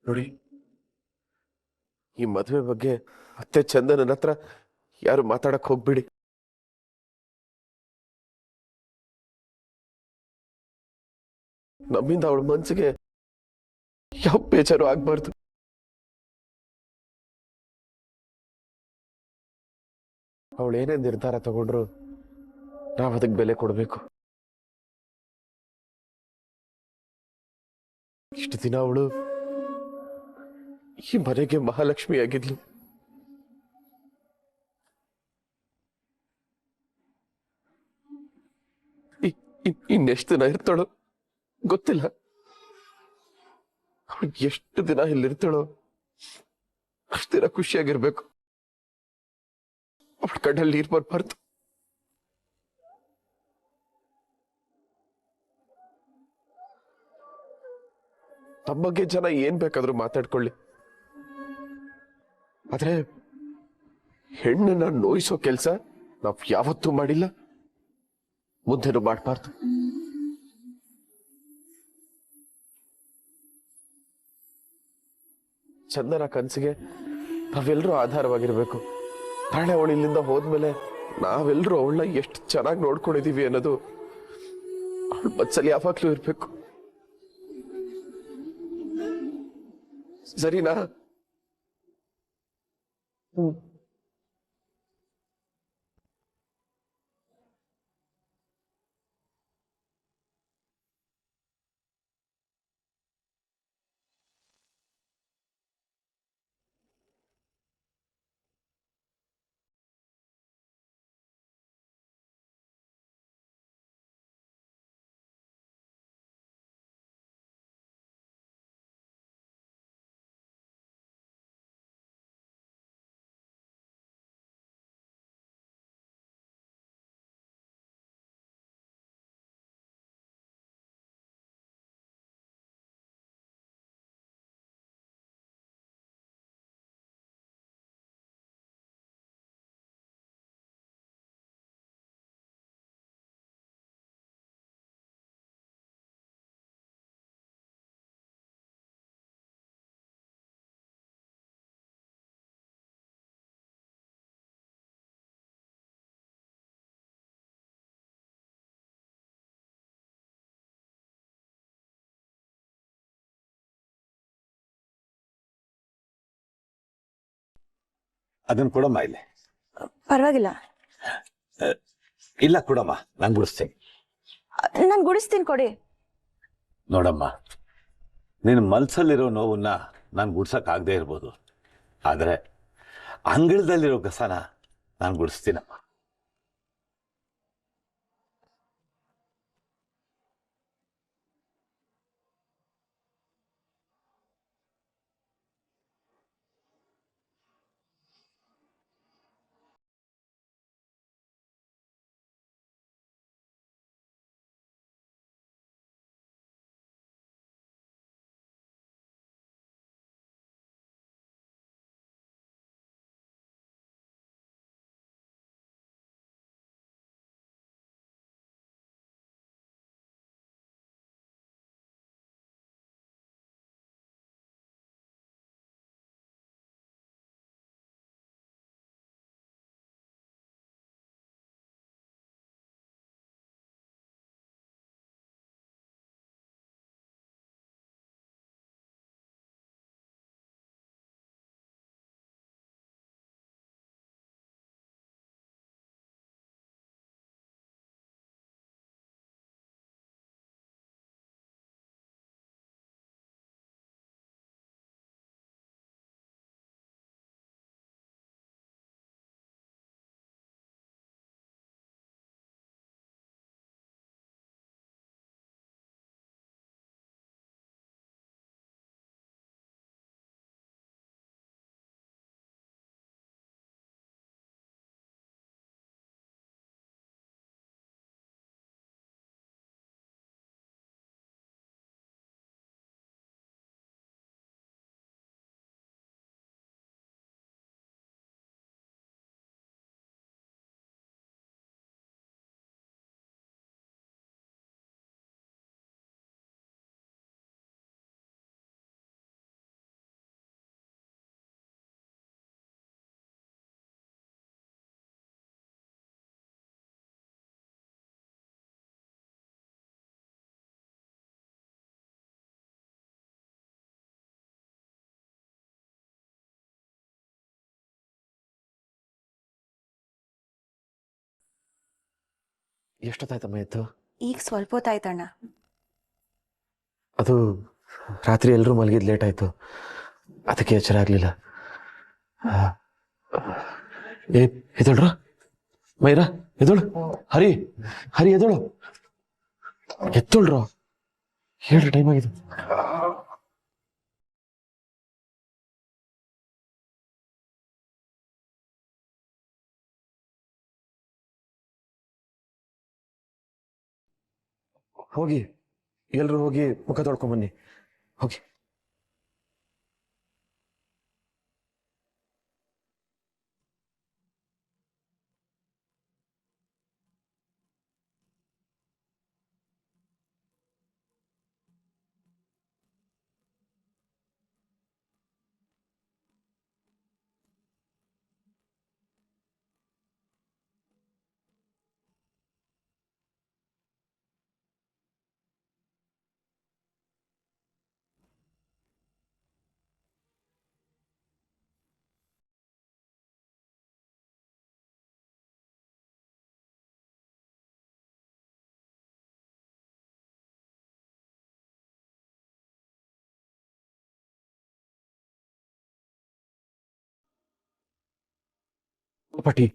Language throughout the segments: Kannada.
ನೋಡಿ, ಈ ಮದುವೆ ಬಗ್ಗೆ ಅತ್ತೆ ಚಂದನನ ಹತ್ರ ಯಾರು ಮಾತಾಡಕ್ ಹೋಗ್ಬಿಡಿ. ನಮ್ಮಿಂದ ಅವಳ ಮನ್ಸಿಗೆ ಯಾವ ಬೇಜಾರು ಆಗ್ಬಾರ್ದು. ಅವಳು ಏನೇ ನಿರ್ಧಾರ ತಗೊಂಡ್ರು ನಾವ್ ಅದಕ್ಕೆ ಬೆಲೆ ಕೊಡ್ಬೇಕು. ಇಷ್ಟು ದಿನ ಅವಳು ಈ ಮನೆಗೆ ಮಹಾಲಕ್ಷ್ಮಿ ಆಗಿದ್ಲು. ಇನ್ನೆಷ್ಟು ದಿನ ಇರ್ತಾಳೋ ಗೊತ್ತಿಲ್ಲ. ಅವಳು ಎಷ್ಟು ದಿನ ಇಲ್ಲಿರ್ತಾಳೋ ಅಷ್ಟು ದಿನ ಖುಷಿಯಾಗಿರ್ಬೇಕು. ಅವಳ ಕಣ್ಣಲ್ಲಿ ನೀರ್ ಬರ್ಬಾರ್ದು. ತಮ್ಮ ಬಗ್ಗೆ ಜನ ಏನ್ ಬೇಕಾದ್ರೂ ಮಾತಾಡ್ಕೊಳ್ಳಿ, ಆದ್ರೆ ಹೆಣ್ಣನ್ನ ನೋಯಿಸೋ ಕೆಲ್ಸ ನಾವ್ ಯಾವತ್ತೂ ಮಾಡಿಲ್ಲ, ಮುಂದೆನೂ ಮಾಡಬಾರ್ದು. ಚಂದನ ಕನ್ಸಿಗೆ ನಾವೆಲ್ಲರೂ ಆಧಾರವಾಗಿರ್ಬೇಕು. ನಾಳೆ ಅವಳು ಇಲ್ಲಿಂದ ಹೋದ್ಮೇಲೆ ನಾವೆಲ್ಲರೂ ಅವಳನ್ನ ಎಷ್ಟು ಚೆನ್ನಾಗಿ ನೋಡ್ಕೊಂಡಿದೀವಿ ಅನ್ನೋದು ಅವಳ ಮನಸ್ಸಲ್ಲಿ ಯಾವಾಗ್ಲೂ ಇರ್ಬೇಕು. ಸರಿನಾ? ಅದನ್ನ ಕೊಡಮ್ಮ ಇಲ್ಲಿ. ಪರವಾಗಿಲ್ಲ, ಇಲ್ಲ ಕೊಡಮ್ಮ, ನಾನು ಗುಡಿಸ್ತೇನೆ. ನಾನು ಗುಡಿಸ್ತೀನಿ, ಕೊಡಿ. ನೋಡಮ್ಮ, ನಿನ್ನ ಮನಸ್ಸಲ್ಲಿರೋ ನೋವನ್ನ ನಾನು ಗುಡ್ಸಕ್ ಆಗದೆ ಇರ್ಬೋದು, ಆದ್ರೆ ಅಂಗಳದಲ್ಲಿರೋ ಕಸನ ನಾನು ಗುಡಿಸ್ತೀನಮ್ಮ. ಎಷ್ಟೊತ್ತಾಯ್ತಮ್ಮ ಎದ್ದು? ಈಗ ಸ್ವಲ್ಪ ಹೊತ್ತಾಯ್ತಣ್ಣ. ಅದು ರಾತ್ರಿ ಎಲ್ಲರೂ ಮಲಗಿದ್ ಲೇಟ್ ಆಯ್ತು, ಅದಕ್ಕೆ ಎಚ್ಚರ ಆಗ್ಲಿಲ್ಲ. ಏ ಎದಳ್ರ ಮೈರಾ, ಎದಳು. ಹರಿ ಹರಿ ಎದಳು, ಎತ್ತಳ್ರ, ಹೇಳ್ರಿ ಟೈಮ್ ಆಗಿದೆ. ಹೋಗಿ ಎಲ್ರು ಹೋಗಿ ಮುಖ ತೊಳ್ಕೊಂಬನ್ನಿ, ಹೋಗಿ. ಪಟಿ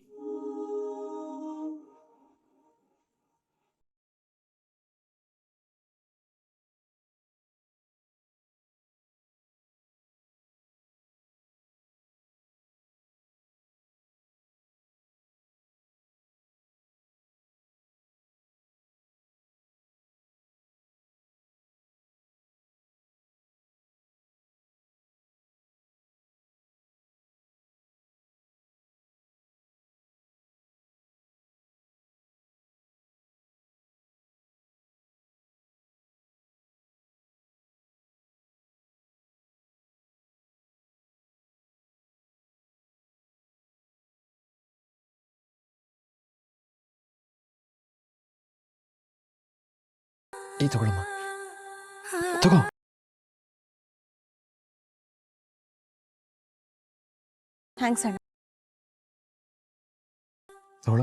ಟೀ ತಗೊಳಮ್ಮ, ತಗೋ. ಥ್ಯಾಂಕ್ಸ್ ಅಣ್ಣ. ತಗೊಳ.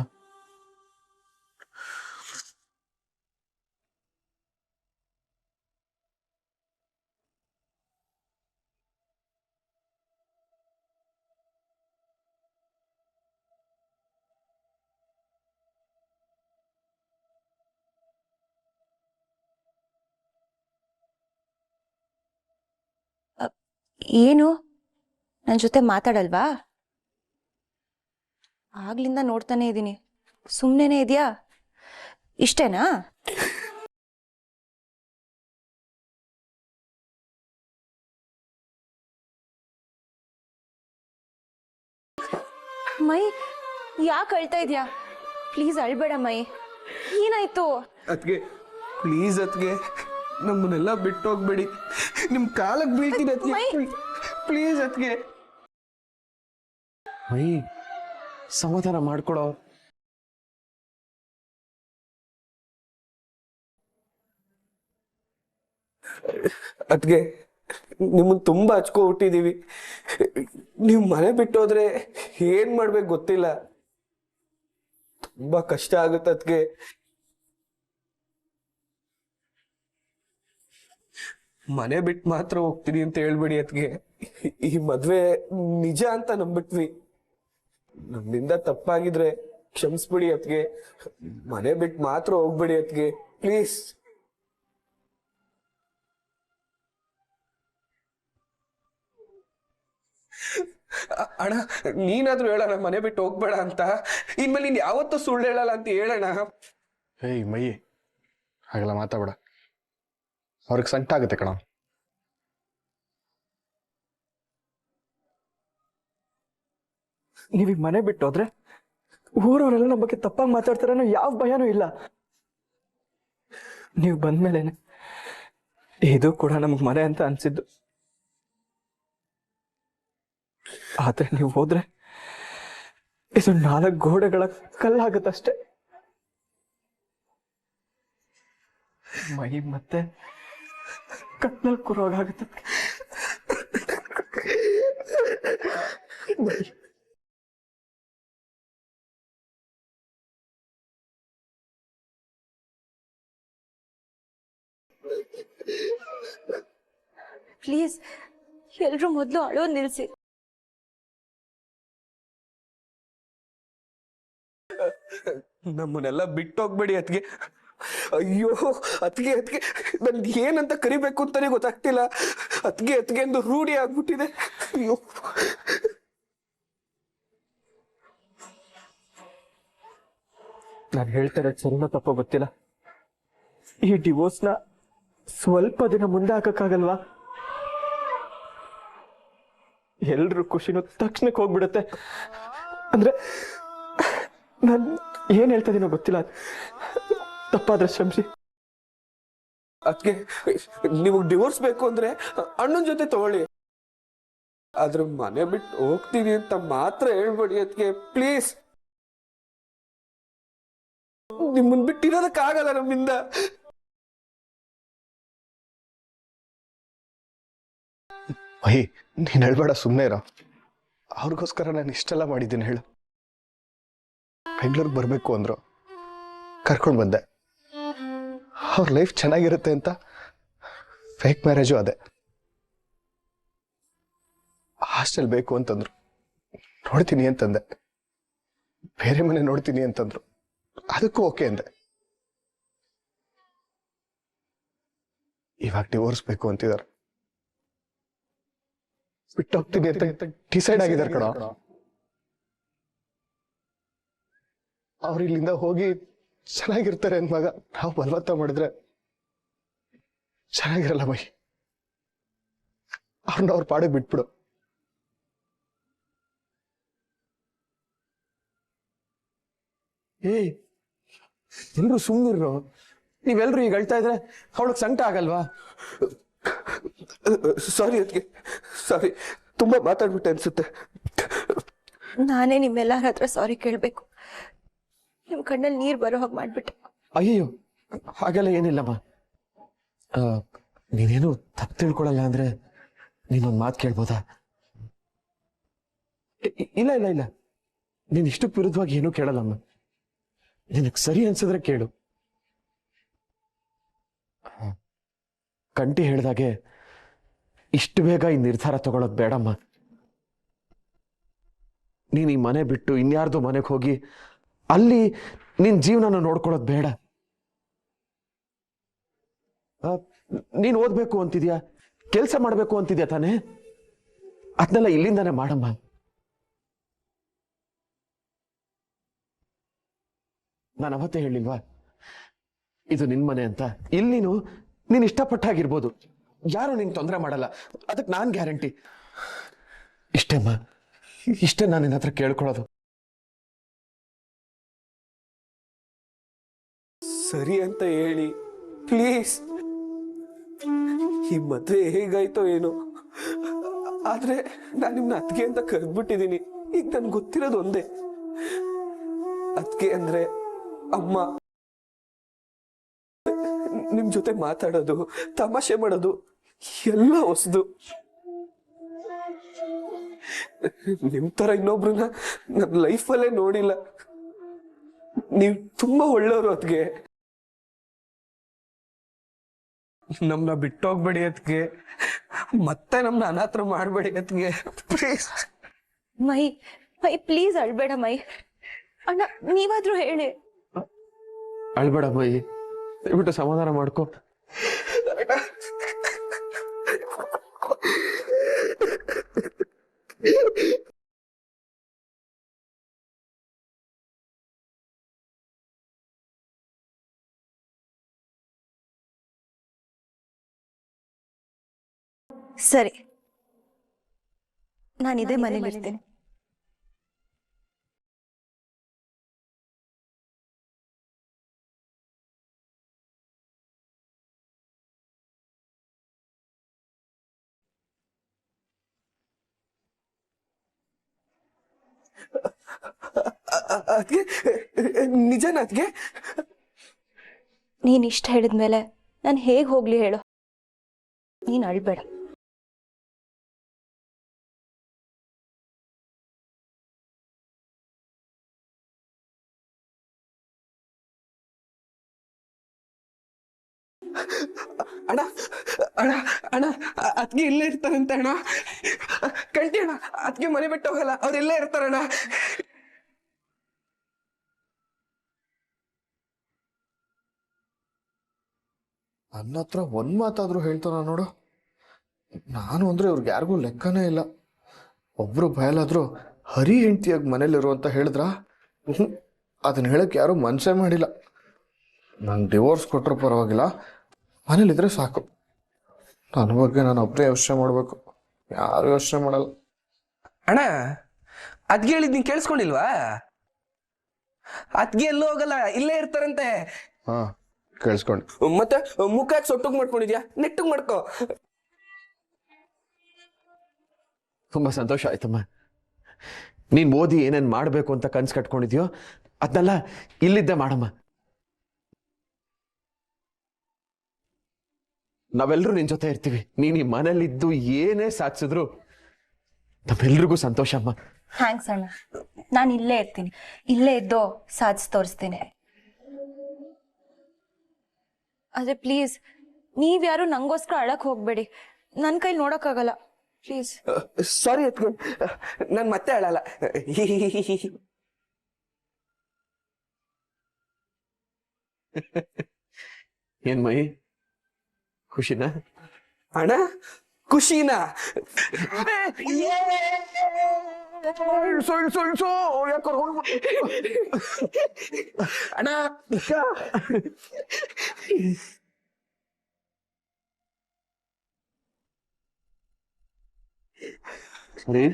ಏನು ನನ್ನ ಜೊತೆ ಮಾತಾಡಲ್ವಾ? ಆಗ್ಲಿಂದ ನೋಡ್ತಾನೆ ಇದ್ದೀನಿ, ಸುಮ್ಮನೆ ಇದೆಯಾ? ಇಷ್ಟೇನಾ? ಮೈ ಯಾಕೆ ಅಳ್ತಾ ಇದೆಯಾ? ಪ್ಲೀಸ್ ಅಳ್ಬೇಡ ಮೈ, ಏನಾಯ್ತು? ಅದ್ಗೆ ಪ್ಲೀಸ್ ಅದ್ಗೆ ನಮ್ಮನ್ನೆಲ್ಲ ಬಿಟ್ಟು ಹೋಗ್ಬೇಡಿ, ನಿಮ್ ಕಾಲಕ್ಕೆ ಬೀಳ್ತೀನಿ ಅದ್ಗೆ, ಪ್ಲೀಸ್ ಅದ್ಗೆ. ಮೈ ಸಮಾಧಾನ ಮಾಡ್ಕೊಡೋ. ಅದ್ಗೆ ನಿಮ್ಮನ್ ತುಂಬಾ ಹಚ್ಕೊ ಹುಟ್ಟಿದೀವಿ, ನೀವು ಮನೆ ಬಿಟ್ಟೋದ್ರೆ ಏನ್ ಮಾಡ್ಬೇಕು ಗೊತ್ತಿಲ್ಲ, ತುಂಬಾ ಕಷ್ಟ ಆಗುತ್ತೆ ಅದ್ಗೆ. ಮನೆ ಬಿಟ್ಟು ಮಾತ್ರ ಹೋಗ್ತೀನಿ ಅಂತ ಹೇಳ್ಬೇಡಿ ಅದ್ಗೆ, ಈ ಮದ್ವೆ ನಿಜ ಅಂತ ನಂಬಿಟ್ವಿ, ನಮ್ಮಿಂದ ತಪ್ಪಾಗಿದ್ರೆ ಕ್ಷಮಿಸ್ಬಿಡಿ ಅದ್ಗೆ, ಮನೆ ಬಿಟ್ಟು ಮಾತ್ರ ಹೋಗ್ಬೇಡಿ ಅದ್ಗೆ, ಪ್ಲೀಸ್. ಅಣ್ಣ ನೀನಾದ್ರೂ ಹೇಳೋಣ ಮನೆ ಬಿಟ್ಟು ಹೋಗ್ಬೇಡ ಅಂತ, ಇನ್ಮೇಲೆ ನೀನ್ ಯಾವತ್ತೂ ಸುಳ್ಳು ಹೇಳಲ್ಲ ಅಂತ ಹೇಳೋಣ. ಏಯ್ ಮೈ, ಹಾಗೆಲ್ಲ ಮಾತಾಡ, ಅವ್ರಿಗೆ ಸಂಕಟ ಆಗುತ್ತೆ ಕಣ. ನೀವೀಗ ಮನೆ ಬಿಟ್ಟು ಹೋದ್ರೆ ಊರವರೆಲ್ಲ ನಮ್ಮ ಬಗ್ಗೆ ತಪ್ಪಾಗಿ ಮಾತಾಡ್ತಾರ ಅನ್ನೋ ಯಾವ ಭಯನೂ ಇಲ್ಲ. ನೀವು ಬಂದ್ಮೇಲೆನೆ ಇದು ಕೂಡ ನಮಗ್ ಮನೆ ಅಂತ ಅನ್ಸಿದ್ದು, ಆದ್ರೆ ನೀವು ಹೋದ್ರೆ ಇದು 4 ಗೋಡೆಗಳ ಕಲ್ಲಾಗತ್ತಷ್ಟೇ. ಮೈ ಮತ್ತೆ ಕತ್ನಲ್ಲಿ ಕೂರೋಗಾಗುತ್ತೆ. ಪ್ಲೀಸ್ ಎಲ್ರೂ ಮೊದಲು ಅಳೋದು ನಿಲ್ಸಿ. ನಮ್ಮನ್ನೆಲ್ಲ ಬಿಟ್ಟೋಗ್ಬೇಡಿ ಅತ್ಗೆ. ಅಯ್ಯೋ ಅತ್ಗೆ ಅತ್ಗೆ, ನನ್ ಏನಂತ ಕರಿಬೇಕು ಅಂತಾನೆ ಗೊತ್ತಾಗ್ತಿಲ್ಲ. ಅತ್ಗೆ ಅತ್ಗೆ ಎಂದು ರೂಢಿ ಆಗ್ಬಿಟ್ಟಿದೆ. ಅಯ್ಯೋ ನಾನು ಹೇಳ್ತಾ ಇರೋದು ಸರಿನೋ ತಪ್ಪೋ ಗೊತ್ತಿಲ್ಲ. ಈ ಡಿವೋರ್ಸ್ನ ಸ್ವಲ್ಪ ದಿನ ಮುಂದೆ ಹಾಕಕ್ಕಾಗಲ್ವಾ? ಎಲ್ರು ಖುಷಿನೂ ತಕ್ಷಣಕ್ಕೆ ಹೋಗ್ಬಿಡುತ್ತೆ. ಅಂದ್ರೆ ನಾನು ಏನ್ ಹೇಳ್ತಾ ಇದೀನೋ ಗೊತ್ತಿಲ್ಲ. ತಪ್ಪಾದ್ರೆ ಕ್ಷಮಿಸಿ. ಅದಕ್ಕೆ ನೀವು ಡಿವೋರ್ಸ್ ಬೇಕು ಅಂದ್ರೆ ಅಣ್ಣನ ಜೊತೆ ತಗೊಳ್ಳಿ, ಆದ್ರೆ ಮನೆ ಬಿಟ್ಟು ಹೋಗ್ತೀನಿ ಅಂತ ಮಾತ್ರ ಹೇಳ್ಬೇಡಿ ಅದಕ್ಕೆ ಪ್ಲೀಸ್. ನಿಮ್ಮನ್ ಬಿಟ್ಟಿರೋದಕ್ಕಾಗಲ್ಲ ನಮ್ಮಿಂದ. ಮಹಿ, ನೀನ್ ಹೇಳ್ಬೇಡ, ಸುಮ್ಮನೆ ಇರೋ. ಅವ್ರಿಗೋಸ್ಕರ ನಾನು ಇಷ್ಟೆಲ್ಲ ಮಾಡಿದ್ದೀನಿ ಹೇಳು. ಬೆಂಗಳೂರಿಗೆ ಬರಬೇಕು ಅಂದ್ರು, ಕರ್ಕೊಂಡು ಬಂದೆ. ಅವ್ರ ಲೈಫ್ ಚೆನ್ನಾಗಿರುತ್ತೆ ಅಂತ ಫೇಕ್ ಮ್ಯಾರೇಜು ಅದೇ. ಹಾಸ್ಟೆಲ್ ಬೇಕು ಅಂತಂದ್ರು, ನೋಡ್ತೀನಿ ಅಂತಂದೆ. ಬೇರೆ ಮನೆ ನೋಡ್ತೀನಿ ಅಂತಂದ್ರು, ಅದಕ್ಕೂ ಓಕೆ ಅಂದೆ. ಇವಾಗ ಡಿವೋರ್ಸ್ ಬೇಕು ಅಂತಿದ್ದಾರೆ. ಬಿಟ್ಟೋಗ್ತೀನಿ ಅಂತ ಡಿಸೈಡ್ ಆಗಿದ್ದಾರೆ ಕಣ. ಅವ್ರು ಇಲ್ಲಿಂದ ಹೋಗಿ ಚೆನ್ನಾಗಿರ್ತಾರೆ ಅಂದಾಗ ನಾವು ಬಲವಂತ ಮಾಡಿದ್ರೆ ಚೆನ್ನಾಗಿರಲ್ಲ ಮೈ. ಅವ್ರನ್ನ ಅವ್ರ ಪಾಡಿಗೆ ಬಿಟ್ಬಿಡು. ಏಯ್, ಎಲ್ರು ಸುಮ್ಮನಿರು. ನೀವೆಲ್ರು ಈಗ ಹೇಳ್ತಾ ಇದ್ರೆ ಅವಳಗ್ ಸಂಕಟ ಆಗಲ್ವಾ? ಸಾರಿ ಅದಕ್ಕೆ, ಸಾರಿ, ತುಂಬಾ ಮಾತಾಡ್ಬಿಟ್ಟೆ ಅನ್ಸುತ್ತೆ. ನಾನೇ ನಿಮ್ಮೆಲ್ಲರ ಹತ್ರ ಸಾರಿ ಕೇಳಬೇಕು. ನಿಮ್ ಕಣ್ಣಲ್ಲಿ ನೀರ್ ಬರೋ ಹಾಗೆ ಮಾಡ್ಬಿಟ್ಟೆ. ಅಯ್ಯೋ, ಹಾಗೆಲ್ಲ ಏನಿಲ್ಲಮ್ಮ. ನೀನೇನು ತಪ್ಪು ತಿಳ್ಕೊಳಲ್ಲ ಅಂದ್ರೆ ನೀನೊಂದು ಮಾತು ಕೇಳ್ಬೋದಾ? ಇಲ್ಲ ಇಲ್ಲ ಇಲ್ಲ, ನೀನ್ ಇಷ್ಟಕ್ಕೆ ವಿರುದ್ಧವಾಗಿ ಏನೂ ಕೇಳಲ್ಲಮ್ಮ. ನಿನಗೆ ಸರಿ ಅನ್ಸಿದ್ರೆ ಕೇಳು. ಕಂಟಿ ಹೇಳ್ದಾಗೆ ಇಷ್ಟು ಬೇಗ ಈ ನಿರ್ಧಾರ ತಗೊಳ್ಳೋದು ಬೇಡಮ್ಮ. ನೀನ್ ಈ ಮನೆ ಬಿಟ್ಟು ಇನ್ಯಾರ್ದು ಮನೆಗೆ ಹೋಗಿ ಅಲ್ಲಿ ನಿನ್ ಜೀವನನ ನೋಡ್ಕೊಳ್ಳೋದು ಬೇಡ. ನೀನ್ ಓದ್ಬೇಕು ಅಂತಿದ್ಯಾ, ಕೆಲಸ ಮಾಡ್ಬೇಕು ಅಂತಿದ್ಯಾ ತಾನೇ? ಅದನ್ನೆಲ್ಲ ಇಲ್ಲಿಂದಾನೆ ಮಾಡಮ್ಮ. ನಾನು ಅವತ್ತೇ ಹೇಳಿಲ್ವಾ ಇದು ನಿನ್ ಮನೆ ಅಂತ? ಇಲ್ಲಿ ನೀನ್ ಇಷ್ಟಪಟ್ಟಾಗಿರ್ಬೋದು, ಯಾರು ನಿನ್ ತೊಂದರೆ ಮಾಡಲ್ಲ, ಅದಕ್ಕೆ ನಾನ್ ಗ್ಯಾರಂಟಿ. ಇಷ್ಟೇಮ್ಮ, ಇಷ್ಟೇ ನಾನು ನಿನ್ನ ಹತ್ರ ಕೇಳ್ಕೊಳ್ಳೋದು. ಸರಿ ಅಂತ ಹೇಳಿ ಪ್ಲೀಸ್. ಈ ಮದ್ವೆ ಹೇಗಾಯ್ತೋ ಏನೋ, ಆದ್ರೆ ನಾನು ನಿಮ್ನ ಅತ್ಗೆ ಅಂತ ಕರೆದ್ಬಿಟ್ಟಿದೀನಿ. ಈಗ ನನ್ಗೆ ಗೊತ್ತಿರೋದು ಒಂದೇ, ಅತ್ಗೆ ಅಂದ್ರೆ ಅಮ್ಮ. ನಿಮ್ ಜೊತೆ ಮಾತಾಡೋದು, ತಮಾಷೆ ಮಾಡೋದು ಎಲ್ಲ ಹೊಸದು. ನಿಮ್ ತರ ಇನ್ನೊಬ್ರನ್ನ ನನ್ನ ಲೈಫಲ್ಲೇ ನೋಡಿಲ್ಲ. ನೀವ್ ತುಂಬಾ ಒಳ್ಳೆಯವರು ಅತ್ಗೆ. ನಮ್ನ ಬಿಟ್ಟೋಗ್ಬೇಡಿ ಅತ್ಗೆ, ಮತ್ತೆ ನಮ್ನ ಅನಾಥರ ಮಾಡ್ಬೇಡಿ ಅತ್ಗೆ ಪ್ಲೀಸ್. ಮೈ ಮೈ ಪ್ಲೀಸ್ ಅಳ್ಬೇಡ ಮೈ. ಅಣ್ಣ ನೀವಾದ್ರೂ ಹೇಳಿ. ಅಳ್ಬೇಡ ಮೈ, ದಯವಿಟ್ಟು ಸಮಾಧಾನ ಮಾಡ್ಕೊ. ಸರಿ, ನಾನಿದೇ ಮನೇಲಿ ಇರ್ತೇನೆ. ಅದ್ಗೆ ನಿಜನ ಅದ್ಗೆ? ನೀನ್ ಇಷ್ಟ ಹೇಳಿದ್ಮೇಲೆ ನಾನು ಹೇಗ್ ಹೋಗ್ಲಿ ಹೇಳು? ನೀನ್ ಅಳ್ಬೇಡ. ಅಣ್ಣ ಅಣ್ಣ ಅಣ್ಣ ಅದ್ಗೆ ಇಲ್ಲೇ ಇರ್ತಾರಂತೆ ಅಣ್ಣ. ಕಂಟಿ ಅಣ್ಣ, ಅದ್ಗೆ ಮನೆ ಬಿಟ್ಟು ಹೋಗಲ್ಲ, ಅವ್ರು ಇಲ್ಲೇ ಇರ್ತಾರಣ್ಣ. ನನ್ನ ಹತ್ರ ಒಂದ್ ಮಾತಾದ್ರೂ ಹೇಳ್ತಾನ ನೋಡು. ನಾನು ಅಂದ್ರೆ ಇವ್ರಿಗೆ ಯಾರಿಗೂ ಲೆಕ್ಕನೇ ಇಲ್ಲ. ಒಬ್ರು ಬಯಲಾದ್ರೂ ಹರಿ ಹೆಂಡತಿಯಾಗಿ ಮನೇಲಿರು ಅಂತ ಹೇಳಿದ್ರ ಅದನ್ನ ಹೇಳಕ್ ಯಾರು ಮನ್ಸೇ ಮಾಡಿಲ್ಲ. ನಂಗೆ ಡಿವೋರ್ಸ್ ಕೊಟ್ಟರು ಪರವಾಗಿಲ್ಲ, ಮನೇಲಿದ್ರೆ ಸಾಕು. ನನ್ನ ಬಗ್ಗೆ ನಾನು ಒಬ್ಬರೇ ಯೋಚನೆ ಮಾಡ್ಬೇಕು, ಯಾರು ಯೋಚನೆ ಮಾಡಲ್ಲ. ಅಣ್ಣ ಅದ್ಗೆ ಹೇಳಿದ್ ನೀನ್ ಕೇಳಿಸ್ಕೊಂಡಿಲ್ವಾ? ಅದ್ಗೆ ಎಲ್ಲೂ ಹೋಗಲ್ಲ, ಇಲ್ಲೇ ಇರ್ತಾರಂತೆ. ಹಾ ಕೇಳಿಸ್ಕೊಂಡು. ಮತ್ತೆ ಮುಖ ಯಾಕೆ ಸೊಟ್ಟಗ್ ಮಾಡ್ಕೊಂಡಿದ್ಯಾ? ನೆಟ್ಟಗ್ ಮಾಡ್ಕೋ. ತುಂಬಾ ಸಂತೋಷ ಆಯ್ತಮ್ಮ. ನೀನ್ ಓದಿ ಏನೇನ್ ಮಾಡ್ಬೇಕು ಅಂತ ಕನ್ಸು ಕಟ್ಕೊಂಡಿದ್ಯೋ ಅದನ್ನೆಲ್ಲ ಇಲ್ಲಿದ್ದೆ ಮಾಡಮ್ಮ. ನಾವೆಲ್ಲರೂ ನಿನ್ ಜೊತೆ ಇರ್ತೀವಿ. ನೀನ್ ಈ ಮನೇಲಿದ್ದು ಏನೇ ಸಾಧಿಸಿದ್ರು ನಮ್ಮೆಲ್ರಿಗೂ ಸಂತೋಷ ಅಮ್ಮ. ಥ್ಯಾಂಕ್ಸ್ ಅಣ್ಣ, ನಾನು ಇಲ್ಲೇ ಇರ್ತೀನಿ, ಇಲ್ಲೇ ಇದ್ದು ಸಾಧಿಸಿ ತೋರಿಸ್ತೀನಿ. ಆದ್ರೆ ಪ್ಲೀಸ್ ನೀವ್ಯಾರು ನಂಗೋಸ್ಕರ ಅಳಕ್ ಹೋಗ್ಬೇಡಿ, ನನ್ನ ಕೈಲಿ ನೋಡಕ್ಕಾಗಲ್ಲ ಪ್ಲೀಸ್. ಸಾರಿ ಎತ್ಕೊಂಡು, ನಾನು ಮತ್ತೆ ಅಳಲ್ಲ. ಏನ್ ಮೈ ಖುಷಿನಾ? ಅಣ್ಣ ಖುಷಿನಾ? ಅಣ್ಣ ಸರಿ.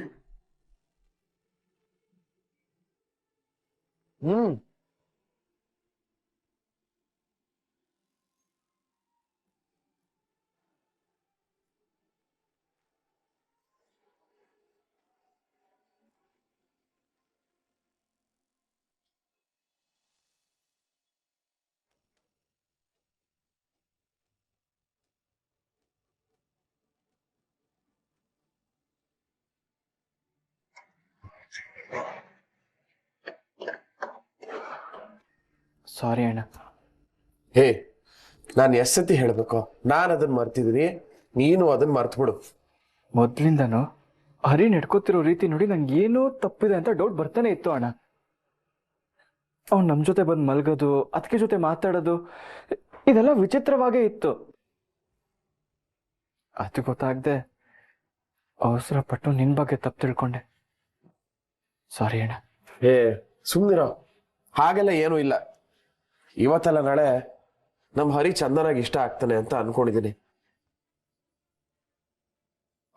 ಸಾರಿ ಅಣ್ಣ. ಹೇ, ನಾನು ಎಷ್ಟು ಸತಿ ಹೇಳ್ಬೇಕು? ನಾನು ಅದನ್ನ ಮರ್ತಿದ್ದೀನಿ, ನೀನು ಅದನ್ನ ಮರ್ತ್ಬಿಡು. ಮೊದ್ಲಿಂದನು ಹರಿ ನಡ್ಕೋತಿರೋ ರೀತಿ ನೋಡಿ ನಂಗೆ ಏನೋ ತಪ್ಪಿದೆ ಅಂತ ಡೌಟ್ ಬರ್ತಾನೆ ಇತ್ತು ಅಣ್ಣ. ಅವ್ನು ನಮ್ಮ ಜೊತೆ ಬಂದು ಮಲ್ಗೋದು, ಅದಕ್ಕೆ ಜೊತೆ ಮಾತಾಡೋದು, ಇದೆಲ್ಲ ವಿಚಿತ್ರವಾಗೇ ಇತ್ತು. ಅದು ಗೊತ್ತಾಗದೆ ಅವಸರ ಪಟ್ಟು ನಿನ್ ಬಗ್ಗೆ ತಪ್ಪು ತಿಳ್ಕೊಂಡೆ. ಸಾರಿ ಅಣ್ಣ. ಹೇ ಸುಮ್ನಿರೋ, ಹಾಗೆಲ್ಲ ಏನೂ ಇಲ್ಲ. ಇವತ್ತಲ್ಲ ನಾಳೆ ನಮ್ಮ ಹರಿ ಚಂದನಾಗಿ ಇಷ್ಟ ಆಗ್ತಾನೆ ಅಂತ ಅನ್ಕೊಂಡಿದ್ದೀನಿ.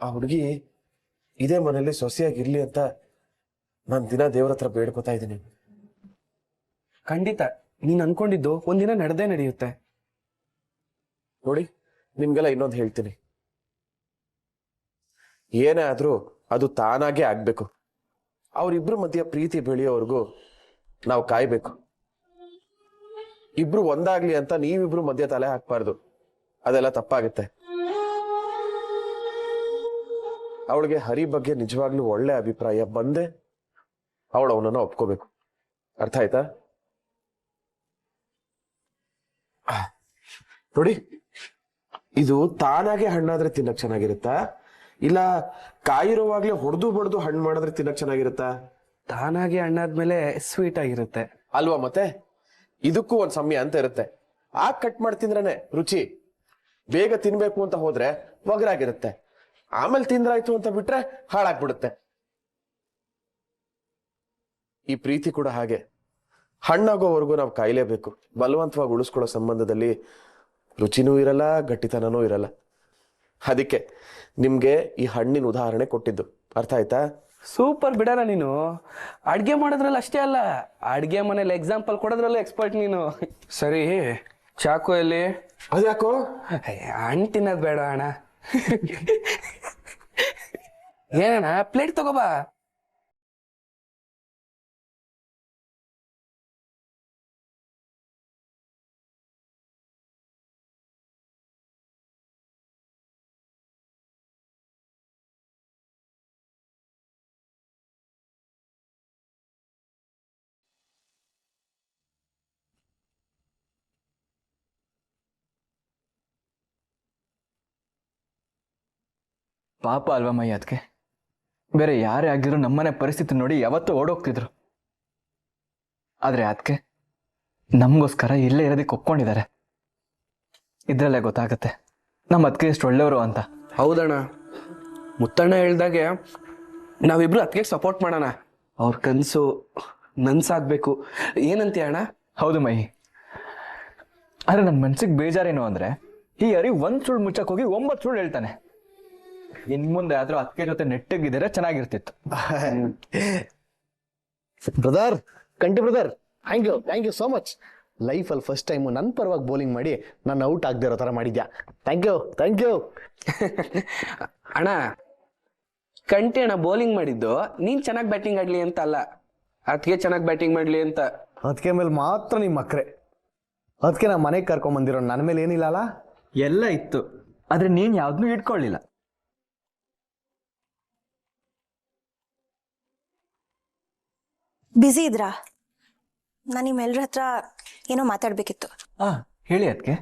ಆ ಹುಡುಗಿ ಇದೇ ಮನೆಯಲ್ಲಿ ಸೊಸೆಯಾಗಿರ್ಲಿ ಅಂತ ನಾನು ದಿನ ದೇವ್ರ ಹತ್ರ ಬೇಡ್ಕೊತಾ ಇದ್ದೀನಿ. ಖಂಡಿತ ನೀನ್ ಅನ್ಕೊಂಡಿದ್ದು ಒಂದಿನ ನಡೆದೇ ನಡೆಯುತ್ತೆ. ನೋಡಿ, ನಿಮ್ಗೆಲ್ಲ ಇನ್ನೊಂದು ಹೇಳ್ತೀನಿ, ಏನೇ ಆದ್ರೂ ಅದು ತಾನಾಗೆ ಆಗ್ಬೇಕು. ಅವರಿಬ್ರು ಮಧ್ಯ ಪ್ರೀತಿ ಬೆಳೆಯೋವರೆಗೂ ನಾವು ಕಾಯ್ಬೇಕು. ಇಬ್ರು ಒಂದಾಗ್ಲಿ ಅಂತ ನೀವಿಬ್ರು ಮಧ್ಯ ತಲೆ ಹಾಕ್ಬಾರ್ದು, ಅದೆಲ್ಲ ತಪ್ಪಾಗುತ್ತೆ. ಅವಳಿಗೆ ಹರಿ ಬಗ್ಗೆ ನಿಜವಾಗ್ಲೂ ಒಳ್ಳೆ ಅಭಿಪ್ರಾಯ ಬಂದೆ ಅವಳು ಅವನನ್ನ ಒಪ್ಕೋಬೇಕು. ಅರ್ಥ ಆಯ್ತಾ? ನೋಡಿ, ಇದು ತಾನಾಗೆ ಹಣ್ಣಾದ್ರೆ ತಿನ್ನಕ್ ಚೆನ್ನಾಗಿರುತ್ತಾ, ಇಲ್ಲ ಕಾಯಿರುವಾಗ್ಲೇ ಹೊಡೆದು ಬಡ್ದು ಹಣ್ಣು ಮಾಡಿದ್ರೆ ತಿನ್ನಕ್ ಚೆನ್ನಾಗಿರುತ್ತಾ? ತಾನಾಗಿ ಹಣ್ಣಾದ್ಮೇಲೆ ಸ್ವೀಟ್ ಆಗಿರುತ್ತೆ ಅಲ್ವಾ? ಮತ್ತೆ ಇದಕ್ಕೂ ಒಂದ್ ಸಮಯ ಅಂತ ಇರುತ್ತೆ. ಆಗ ಕಟ್ ಮಾಡಿ ತಿಂದ್ರೇನೆ ರುಚಿ. ಬೇಗ ತಿನ್ಬೇಕು ಅಂತ ಹೋದ್ರೆ ಒಗರಾಗಿರುತ್ತೆ, ಆಮೇಲೆ ತಿಂದ್ರಾಯ್ತು ಅಂತ ಬಿಟ್ರೆ ಹಾಳಾಗ್ಬಿಡುತ್ತೆ. ಈ ಪ್ರೀತಿ ಕೂಡ ಹಾಗೆ, ಹಣ್ಣಾಗೋವರೆಗೂ ನಾವು ಕಾಯ್ಲೇಬೇಕು. ಬಲವಂತವಾಗಿ ಉಳಿಸ್ಕೊಳ್ಳೋ ಸಂಬಂಧದಲ್ಲಿ ರುಚಿನೂ ಇರಲ್ಲ, ಗಟ್ಟಿತನನೂ ಇರಲ್ಲ. ಅದಕ್ಕೆ ನಿಮ್ಗೆ ಈ ಹಣ್ಣಿನ ಉದಾಹರಣೆ ಕೊಟ್ಟಿದ್ದು. ಅರ್ಥ ಆಯ್ತಾ? ಸೂಪರ್ ಬಿಡಲ್ಲ ನೀನು. ಅಡ್ಗೆ ಮಾಡೋದ್ರಲ್ಲಿ ಅಷ್ಟೇ ಅಲ್ಲ, ಅಡ್ಗೆ ಮನೇಲಿ ಎಕ್ಸಾಂಪಲ್ ಕೊಡೋದ್ರಲ್ಲೂ ಎಕ್ಸ್ಪರ್ಟ್ ನೀನು. ಸರಿ, ಚಾಕು ಎಲ್ಲಿ? ಅದ್ಯಾಕೋ? ಹಣ್ಣು ತಿನ್ನೋದು ಬೇಡ ಅಣ್ಣ. ಏನಣ್ಣ, ಪ್ಲೇಟ್ ತಗೋಬಾ. ಪಾಪ ಅಲ್ವಾ ಮೈ ಅದಕ್ಕೆ. ಬೇರೆ ಯಾರೇ ಆಗಿದ್ರು ನಮ್ಮನೆ ಪರಿಸ್ಥಿತಿ ನೋಡಿ ಯಾವತ್ತೂ ಓಡೋಗ್ತಿದ್ರು. ಆದ್ರೆ ಅದಕ್ಕೆ ನಮಗೋಸ್ಕರ ಇಲ್ಲೇ ಇರೋದಕ್ಕೆ ಒಪ್ಕೊಂಡಿದ್ದಾರೆ. ಇದ್ರಲ್ಲೇ ಗೊತ್ತಾಗತ್ತೆ ನಮ್ಮ ಅದಕ್ಕೆ ಎಷ್ಟು ಒಳ್ಳೆಯವರು ಅಂತ. ಹೌದಣ್ಣ, ಮುತ್ತಣ್ಣ ಹೇಳ್ದಾಗೆ ನಾವಿಬ್ರು ಅದಕ್ಕೆ ಸಪೋರ್ಟ್ ಮಾಡೋಣ. ಅವ್ರ ಕನಸು ನನ್ಸಾಗ್ಬೇಕು. ಏನಂತೀಯ ಅಣ್ಣ? ಹೌದು ಮೈ. ಆದ್ರೆ ನನ್ನ ಮನ್ಸಿಗೆ ಬೇಜಾರೇನು ಅಂದ್ರೆ ಈ ಹರಿ 1 ಸುಳ್ಳು ಮುಚ್ಚಕ್ ಹೋಗಿ 9 ಸುಳ್ಳು ಹೇಳ್ತಾನೆ. ಇನ್ ಮುಂದೆ ಆದ್ರೂ ಅದಕ್ಕೆ ಜೊತೆ ನೆಟ್ಟಗಿದ್ರೆ ಚೆನ್ನಾಗಿರ್ತಿತ್ತು. Brother, Kanti brother, thank you so much. ಲೈಫಲ್ಲಿ ಫಸ್ಟ್ ಟೈಮು ನನ್ನ ಪರವಾಗಿ ಬೌಲಿಂಗ್ ಮಾಡಿ ನಾನು ಔಟ್ ಆಗದೆ ಇರೋ ಥರ ಮಾಡಿದ್ಯಾ. Thank you. ಅಣ್ಣ, ಕಂಟಿ ಅಣ್ಣ ಬೌಲಿಂಗ್ ಮಾಡಿದ್ದು ನೀನ್ ಚೆನ್ನಾಗಿ ಬ್ಯಾಟಿಂಗ್ ಆಡ್ಲಿ ಅಂತ ಅಲ್ಲ, ಅದಕ್ಕೆ ಚೆನ್ನಾಗಿ ಬ್ಯಾಟಿಂಗ್ ಮಾಡ್ಲಿ ಅಂತ. ಅದಕ್ಕೆ ಮೇಲೆ ಮಾತ್ರ ನಿಮ್ಮ ಮಕ್ರೆ. ಅದಕ್ಕೆ ನಾ ಮನೆಗೆ ಕರ್ಕೊಂಬಂದಿರೋ ನನ್ನ ಮೇಲೆ ಏನಿಲ್ಲ ಅಲ್ಲ. ಎಲ್ಲ ಇತ್ತು, ಆದ್ರೆ ನೀನ್ ಯಾವ್ದನ್ನೂ ಇಟ್ಕೊಳ್ಳಿಲ್ಲ. ಬ್ಯುಸಿ ಇದ್ರಾ? ನಾನು ನಿಮ್ಮೆಲ್ಲರ ಹತ್ರ ಏನೋ ಮಾತಾಡ್ಬೇಕಿತ್ತು. ಹೇಳಿ ಅದಕ್ಕೆ.